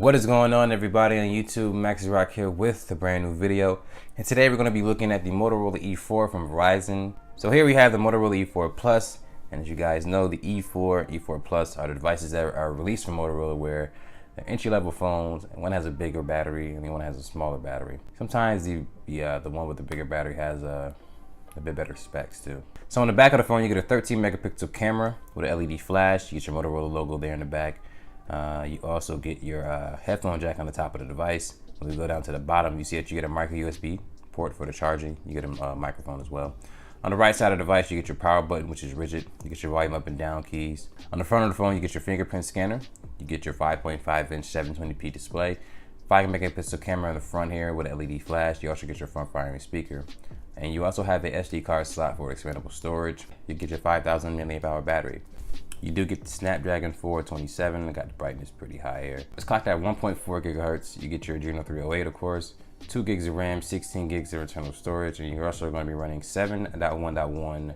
What is going on, everybody on YouTube? Max Rock here with a brand new video, and today we're going to be looking at the Motorola E4 from Verizon. So here we have the Motorola E4 Plus, and as you guys know, the E4 Plus are the devices that are released from Motorola where they're entry-level phones, and one has a bigger battery and the one has a smaller battery. Sometimes the one with the bigger battery has a bit better specs too. So on the back of the phone, you get a 13 megapixel camera with an LED flash. You get your Motorola logo there in the back. You also get your headphone jack on the top of the device. When we go down to the bottom, you see that you get a micro USB port for the charging. You get a microphone as well. On the right side of the device, you get your power button, which is rigid. You get your volume up and down keys. On the front of the phone, you get your fingerprint scanner. You get your 5.5-inch 720p display. 5 megapixel camera in the front here with an LED flash. You also get your front firing speaker. And you also have a SD card slot for expandable storage. You get your 5,000 milliamp hour battery. You do get the Snapdragon 427. I got the brightness pretty high here. It's clocked at 1.4 gigahertz. You get your Adreno 308, of course. 2 gigs of RAM, 16 gigs of internal storage, and you're also going to be running 7.1.1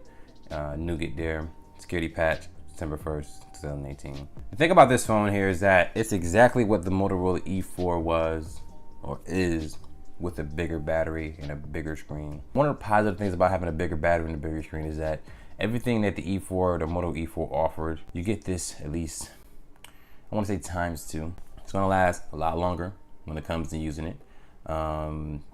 Nougat there. Security patch, September 1st, 2018. The thing about this phone here is that it's exactly what the Motorola E4 was, or is, with a bigger battery and a bigger screen. One of the positive things about having a bigger battery and a bigger screen is that everything that the E4, the Moto E4 offered, you get this at least, I want to say ×2. It's going to last a lot longer when it comes to using it.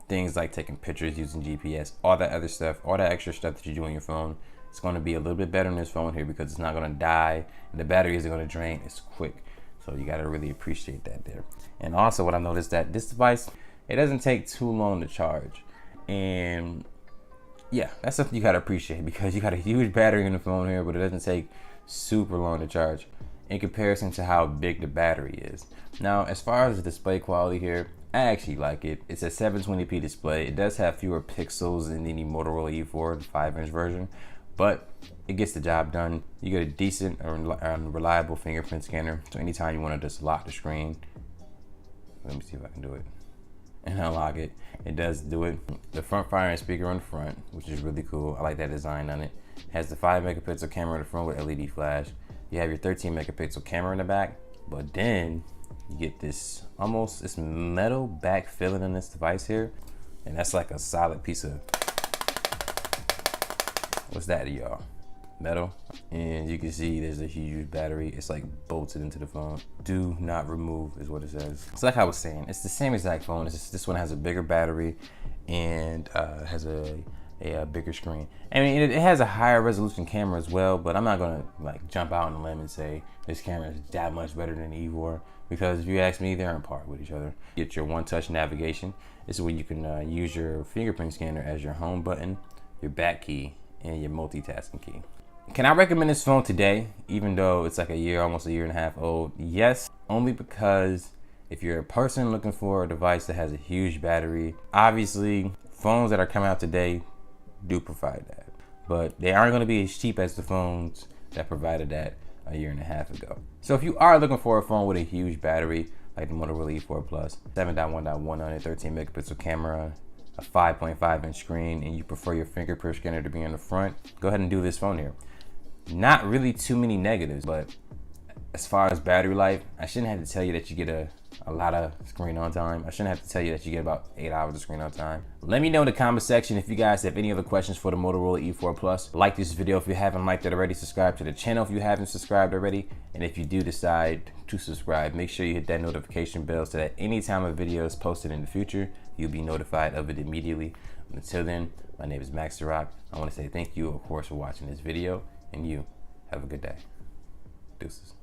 Things like taking pictures using GPS, all that other stuff, all that extra stuff that you do on your phone, it's going to be a little bit better in this phone here because it's not going to die and the battery isn't going to drain. It's quick. So you got to really appreciate that there. And also what I've noticed that this device, it doesn't take too long to charge. And yeah, that's something you gotta appreciate because you got a huge battery in the phone here, but it doesn't take super long to charge in comparison to how big the battery is. Now, as far as the display quality here, I actually like it. It's a 720p display. It does have fewer pixels than any Motorola E4, the 5-inch version, but it gets the job done. You get a decent and reliable fingerprint scanner. So anytime you want to just lock the screen, let me see if I can do it, and unlock it, it does do it. The front firing speaker on the front, which is really cool. I like that design on it. It has the 5 megapixel camera in the front with LED flash. You have your 13 megapixel camera in the back, but then you get this metal back filling in this device here, and that's like a solid piece of, what's that, y'all? Metal. And you can see there's a huge battery. It's like bolted into the phone. Do not remove is what it says. So like I was saying, it's the same exact phone. It's just this one has a bigger battery and has a bigger screen. I mean, it has a higher resolution camera as well, but I'm not gonna like jump out on a limb and say this camera is that much better than the E4, because if you ask me, they're on par with each other. Get your one-touch navigation. This is where you can use your fingerprint scanner as your home button, your back key, and your multitasking key. Can I recommend this phone today, even though it's like almost a year and a half old? Yes, only because if you're a person looking for a device that has a huge battery, obviously phones that are coming out today do provide that, but they aren't going to be as cheap as the phones that provided that a year and a half ago. So if you are looking for a phone with a huge battery, like the Motorola E4 Plus, 7.1.1 on it, 13 megapixel camera, a 5.5-inch screen, and you prefer your fingerprint scanner to be in the front, go ahead and do this phone here. Not really too many negatives, but as far as battery life, I shouldn't have to tell you that you get a lot of screen on time. I shouldn't have to tell you that you get about 8 hours of screen on time. Let me know in the comment section if you guys have any other questions for the Motorola E4 Plus. Like this video if you haven't liked it already. Subscribe to the channel if you haven't subscribed already. And if you do decide to subscribe, make sure you hit that notification bell so that anytime a video is posted in the future, you'll be notified of it immediately. Until then, my name is Max Rock. I want to say thank you, of course, for watching this video. And you have a good day. Deuces.